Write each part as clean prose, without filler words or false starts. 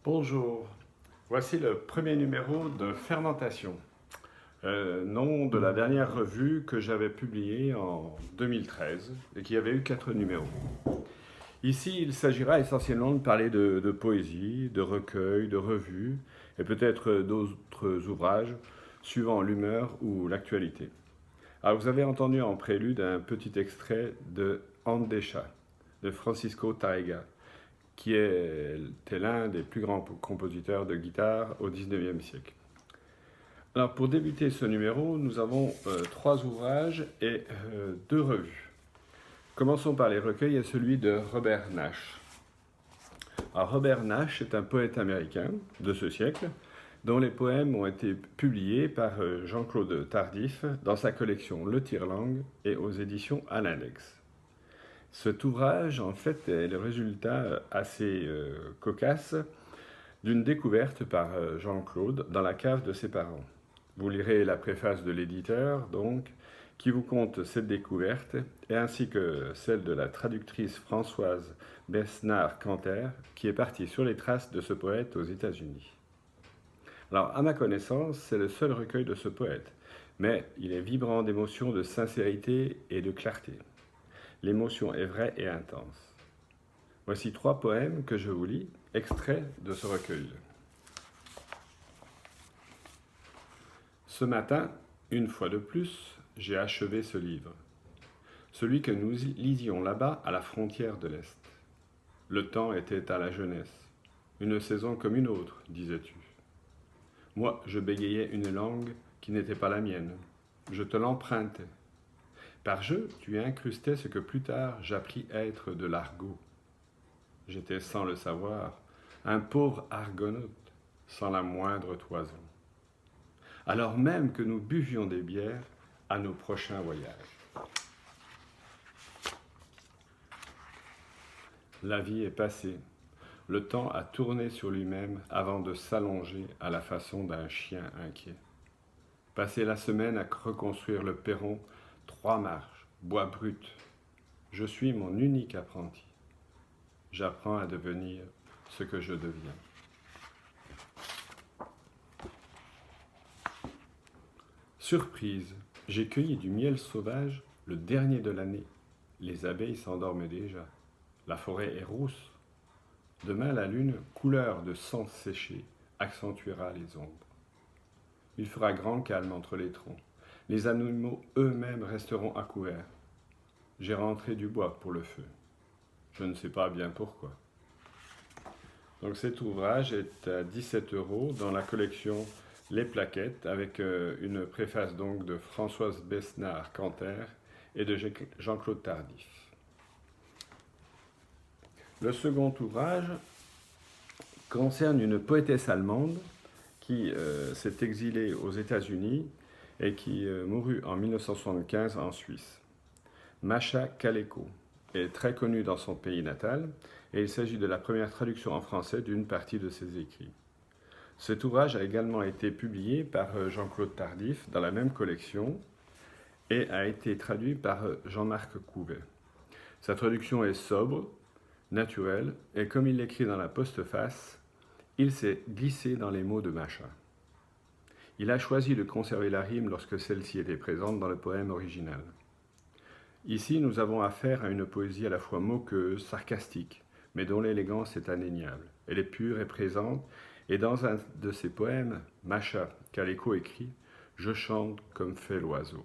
Bonjour, voici le premier numéro de Fermentation, nom de la dernière revue que j'avais publiée en 2013 et qui avait eu 4 numéros. Ici, il s'agira essentiellement de parler de poésie, de recueils, de revues et peut-être d'autres ouvrages suivant l'humeur ou l'actualité. Alors vous avez entendu en prélude un petit extrait de Andesha de Francisco Tárrega, qui était l'un des plus grands compositeurs de guitare au XIXe siècle. Alors pour débuter ce numéro, nous avons 3 ouvrages et 2 revues. Commençons par les recueils et celui de Robert Nash. Alors Robert Nash est un poète américain de ce siècle dont les poèmes ont été publiés par Jean-Claude Tardif dans sa collection Le Tire-Langue et aux éditions à l'Index. Cet ouvrage, en fait, est le résultat assez cocasse d'une découverte par Jean-Claude dans la cave de ses parents. Vous lirez la préface de l'éditeur, donc, qui vous conte cette découverte, et ainsi que celle de la traductrice Françoise Besnard-Canter, qui est partie sur les traces de ce poète aux États-Unis. Alors, à ma connaissance, c'est le seul recueil de ce poète, mais il est vibrant d'émotions de sincérité et de clarté. L'émotion est vraie et intense. Voici 3 poèmes que je vous lis, extraits de ce recueil. Ce matin, une fois de plus, j'ai achevé ce livre. Celui que nous lisions là-bas à la frontière de l'Est. Le temps était à la jeunesse. Une saison comme une autre, disais-tu. Moi, je bégayais une langue qui n'était pas la mienne. Je te l'empruntais. Par jeu, tu incrustais ce que plus tard j'appris être de l'argot. J'étais sans le savoir, un pauvre argonaute, sans la moindre toison. Alors même que nous buvions des bières à nos prochains voyages. La vie est passée. Le temps a tourné sur lui-même avant de s'allonger à la façon d'un chien inquiet. Passer la semaine à reconstruire le perron, 3 marches, bois brut. Je suis mon unique apprenti. J'apprends à devenir ce que je deviens. Surprise, j'ai cueilli du miel sauvage, le dernier de l'année. Les abeilles s'endorment déjà. La forêt est rousse. Demain, la lune, couleur de sang séché, accentuera les ombres. Il fera grand calme entre les troncs. Les animaux eux-mêmes resteront à couvert. J'ai rentré du bois pour le feu. Je ne sais pas bien pourquoi. Donc cet ouvrage est à 17 € dans la collection Les Plaquettes, avec une préface donc de Françoise Besnard-Canter et de Jean-Claude Tardif. Le second ouvrage concerne une poétesse allemande qui s'est exilée aux États-Unis et qui mourut en 1975 en Suisse. Masha Kaleko est très connue dans son pays natal et il s'agit de la première traduction en français d'une partie de ses écrits. Cet ouvrage a également été publié par Jean-Claude Tardif dans la même collection et a été traduit par Jean-Marc Couvet. Sa traduction est sobre, naturelle et comme il l'écrit dans la postface, il s'est glissé dans les mots de Masha. Il a choisi de conserver la rime lorsque celle-ci était présente dans le poème original. Ici, nous avons affaire à une poésie à la fois moqueuse, sarcastique, mais dont l'élégance est indéniable. Elle est pure et présente, et dans un de ses poèmes, Masha Kaleko écrit « Je chante comme fait l'oiseau ».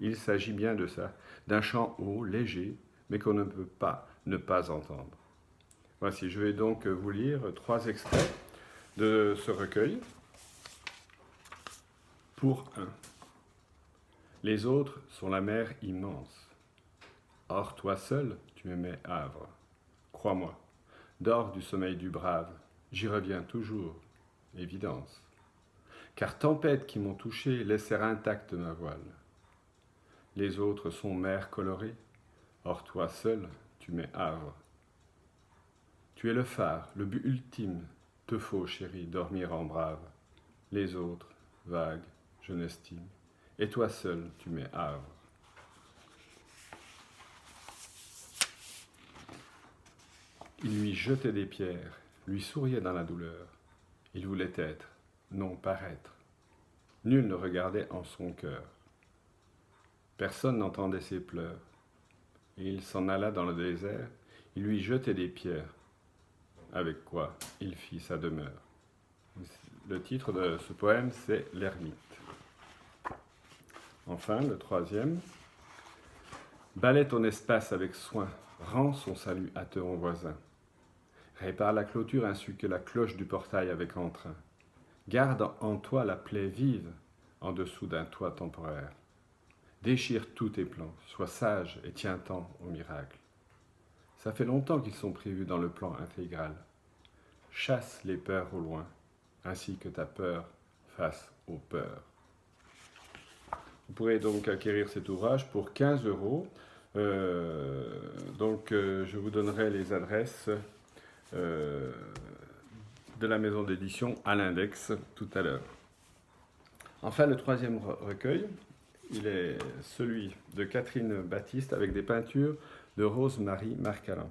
Il s'agit bien de ça, d'un chant haut, léger, mais qu'on ne peut pas ne pas entendre. Voici, je vais donc vous lire 3 extraits de ce recueil. Pour un. Les autres sont la mer immense. Or, toi seul, tu m'aimais Havre. Crois-moi, dors du sommeil du brave, j'y reviens toujours, évidence. Car tempêtes qui m'ont touché laissèrent intacte ma voile. Les autres sont mer colorée, or toi seul, tu m'es Havre. Tu es le phare, le but ultime, te faut, chérie, dormir en brave. Les autres, vagues, je n'estime, et toi seul, tu m'es Havre. Il lui jetait des pierres, lui souriait dans la douleur. Il voulait être, non paraître. Nul ne regardait en son cœur. Personne n'entendait ses pleurs. Et il s'en alla dans le désert, il lui jetait des pierres, avec quoi il fit sa demeure. Le titre de ce poème, c'est L'ermite. Enfin, le troisième. Balaie ton espace avec soin, rends son salut à ton voisin. Répare la clôture ainsi que la cloche du portail avec entrain. Garde en toi la plaie vive en dessous d'un toit temporaire. Déchire tous tes plans, sois sage et tiens-t'en au miracle. Ça fait longtemps qu'ils sont prévus dans le plan intégral. Chasse les peurs au loin, ainsi que ta peur face aux peurs. Vous pourrez donc acquérir cet ouvrage pour 15 €. Je vous donnerai les adresses de la maison d'édition à l'index tout à l'heure. Enfin, le troisième recueil, il est celui de Catherine Baptiste avec des peintures de Rose-Marie Marcalin.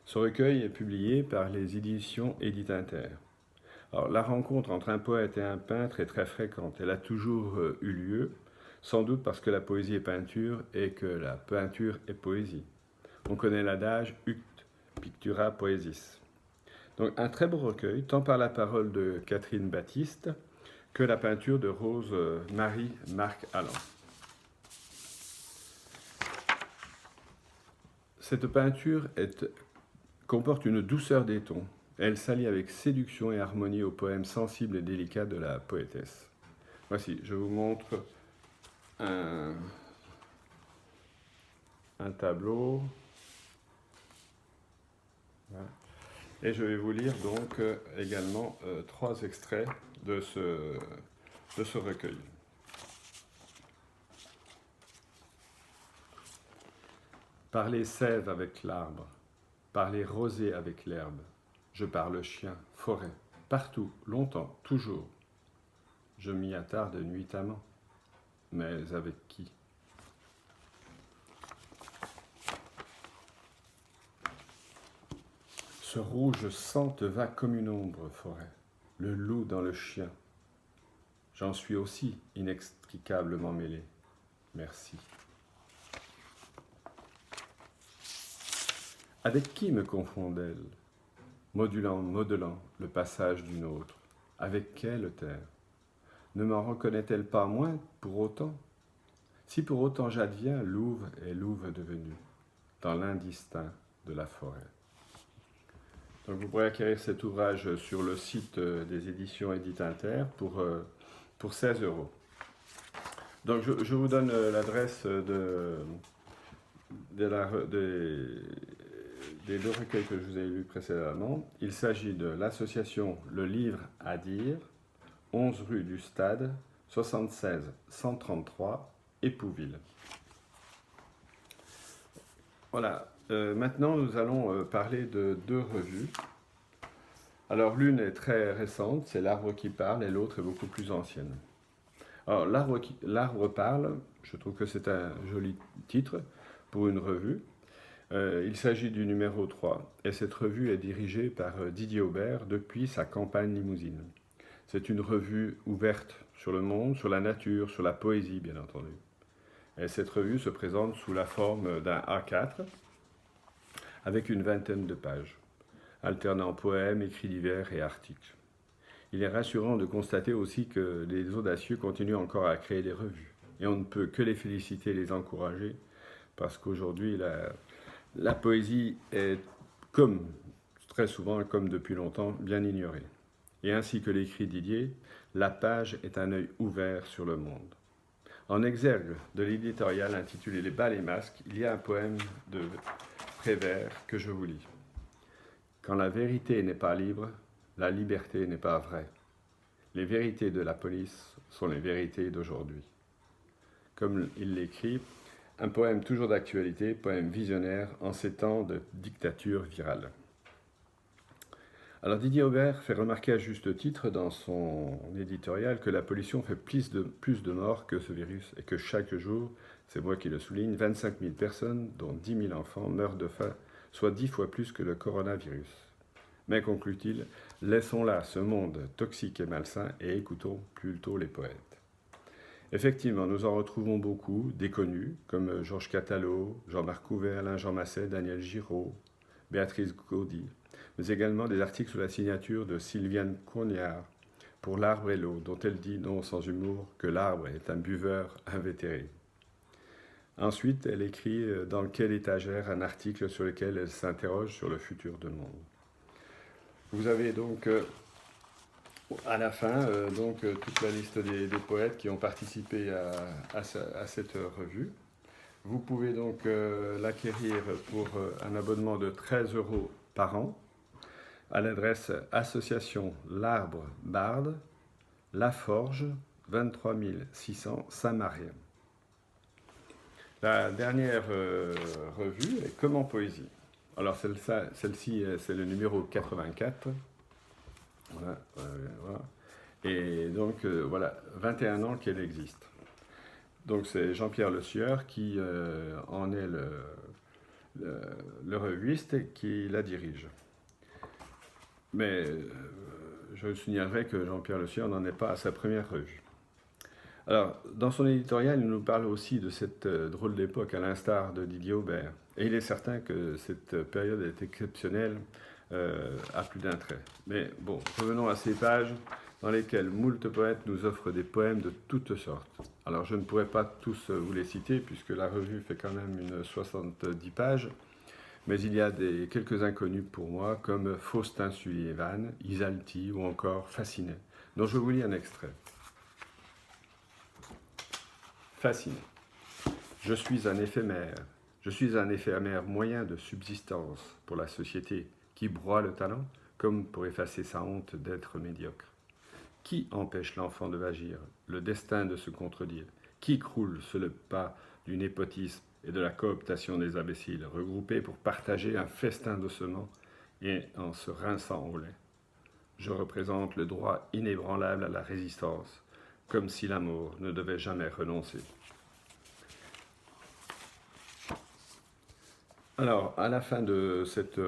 Ce recueil est publié par les éditions Édite Inter. Alors, la rencontre entre un poète et un peintre est très fréquente. Elle a toujours eu lieu, sans doute parce que la poésie est peinture et que la peinture est poésie. On connaît l'adage « Ut pictura poesis ». Donc, un très beau recueil, tant par la parole de Catherine Baptiste que la peinture de Rose-Marie Marcalin. Cette peinture comporte une douceur des tons. Elle s'allie avec séduction et harmonie au poème sensible et délicat de la poétesse. Voici, je vous montre un tableau. Voilà. Et je vais vous lire donc également 3 extraits de ce recueil. Par les sèves avec l'arbre, par les rosées avec l'herbe, je parle chien, forêt, partout, longtemps, toujours. Je m'y attarde nuitamment, mais avec qui? Ce rouge sang te va comme une ombre, forêt, le loup dans le chien. J'en suis aussi inextricablement mêlé. Merci. Avec qui me confond-elle, modelant le passage d'une autre? Avec quelle terre? Ne m'en reconnaît-elle pas moins pour autant? Si pour autant j'adviens louve et louve devenue, dans l'indistinct de la forêt. Donc vous pourrez acquérir cet ouvrage sur le site des éditions Édite Inter pour 16 €. Donc je vous donne l'adresse des 2 recueils que je vous ai lus précédemment. Il s'agit de l'association Le Livre à dire, 11 rue du Stade, 76 133, Épouville. Voilà, maintenant nous allons parler de 2 revues. Alors l'une est très récente, c'est L'Arbre qui parle, et l'autre est beaucoup plus ancienne. Alors L'Arbre parle, je trouve que c'est un joli titre pour une revue. Il s'agit du numéro 3, et cette revue est dirigée par Didier Aubert depuis sa campagne limousine. C'est une revue ouverte sur le monde, sur la nature, sur la poésie bien entendu. Et cette revue se présente sous la forme d'un A4 avec une vingtaine de pages, alternant poèmes, écrits divers et articles. Il est rassurant de constater aussi que les audacieux continuent encore à créer des revues. Et on ne peut que les féliciter et les encourager, parce qu'aujourd'hui, la poésie est, comme très souvent, comme depuis longtemps, bien ignorée. Et ainsi que l'écrit Didier, la page est un œil ouvert sur le monde. En exergue de l'éditorial intitulé Les bals et masques, il y a un poème de Prévert que je vous lis. Quand la vérité n'est pas libre, la liberté n'est pas vraie. Les vérités de la police sont les vérités d'aujourd'hui. Comme il l'écrit, un poème toujours d'actualité, poème visionnaire en ces temps de dictature virale. Alors Didier Aubert fait remarquer à juste titre dans son éditorial que la pollution fait plus de morts que ce virus et que chaque jour, c'est moi qui le souligne, 25 000 personnes, dont 10 000 enfants, meurent de faim, soit 10 fois plus que le coronavirus. Mais conclut-il, laissons là ce monde toxique et malsain et écoutons plutôt les poètes. Effectivement, nous en retrouvons beaucoup, des connus, comme Georges Catalot, Jean-Marc Couvet, Alain Jean Masset, Daniel Giraud, Béatrice Gaudy, mais également des articles sous la signature de Sylviane Cognard pour L'arbre et l'eau, dont elle dit non sans humour que l'arbre est un buveur invétéré. Ensuite, elle écrit dans Quelle étagère un article sur lequel elle s'interroge sur le futur du monde. Vous avez donc à la fin toute la liste des poètes qui ont participé à cette revue. Vous pouvez donc l'acquérir pour un abonnement de 13 € par an à l'adresse Association l'Arbre Barde, La Forge, 23 600 Saint-Marie. La dernière revue est Comme en poésie. Alors celle-ci, c'est le numéro 84. Voilà. Et donc voilà, 21 ans qu'elle existe. Donc c'est Jean-Pierre Le Sieur qui en est le revuiste et qui la dirige. Mais je signalerai que Jean-Pierre Le Sieur n'en est pas à sa première revue. Alors, dans son éditorial, il nous parle aussi de cette drôle d'époque, à l'instar de Didier Aubert. Et il est certain que cette période est exceptionnelle à plus d'un trait. Mais bon, revenons à ces pages dans lesquelles moult poètes nous offrent des poèmes de toutes sortes. Alors, je ne pourrais pas tous vous les citer, puisque la revue fait quand même une 70 pages, mais il y a quelques inconnus pour moi, comme Faustin Sullivan, Isalti ou encore Fasciné, dont je vous lis un extrait. Fasciné. Je suis un éphémère moyen de subsistance pour la société qui broie le talent comme pour effacer sa honte d'être médiocre. Qui empêche l'enfant de vagir, le destin de se contredire? Qui croule sous le pas du népotisme et de la cooptation des imbéciles, regroupés pour partager un festin d'ossements et en se rinçant au lait? Je représente le droit inébranlable à la résistance, comme si l'amour ne devait jamais renoncer. Alors, à la fin de cette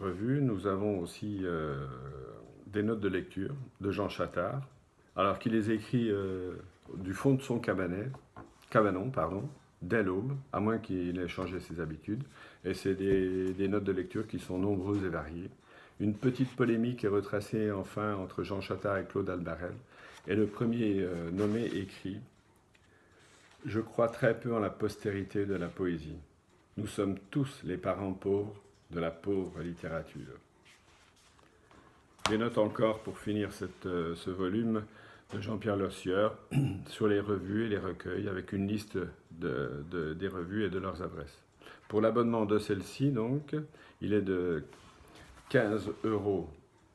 revue, nous avons aussi des notes de lecture de Jean Chattard, alors qu'il les écrit du fond de son cabanon, dès l'aube, à moins qu'il ait changé ses habitudes. Et c'est des notes de lecture qui sont nombreuses et variées. Une petite polémique est retracée enfin entre Jean Chattard et Claude Albarel. Et le premier nommé écrit « Je crois très peu en la postérité de la poésie. Nous sommes tous les parents pauvres de la pauvre littérature. » Des notes encore pour finir ce volume de Jean-Pierre Le Sieur sur les revues et les recueils avec une liste des revues et de leurs adresses. Pour l'abonnement de celle-ci, donc, il est de 15 €.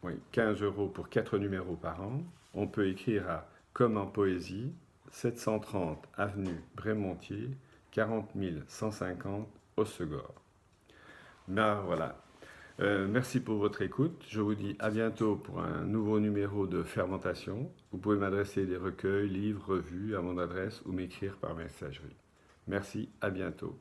Oui, 15 € pour 4 numéros par an. On peut écrire à Comme en poésie, 730 avenue Brémontier, 40 150 Hossegor. Ben voilà. Merci pour votre écoute. Je vous dis à bientôt pour un nouveau numéro de Fermentation. Vous pouvez m'adresser des recueils, livres, revues à mon adresse ou m'écrire par messagerie. Merci, à bientôt.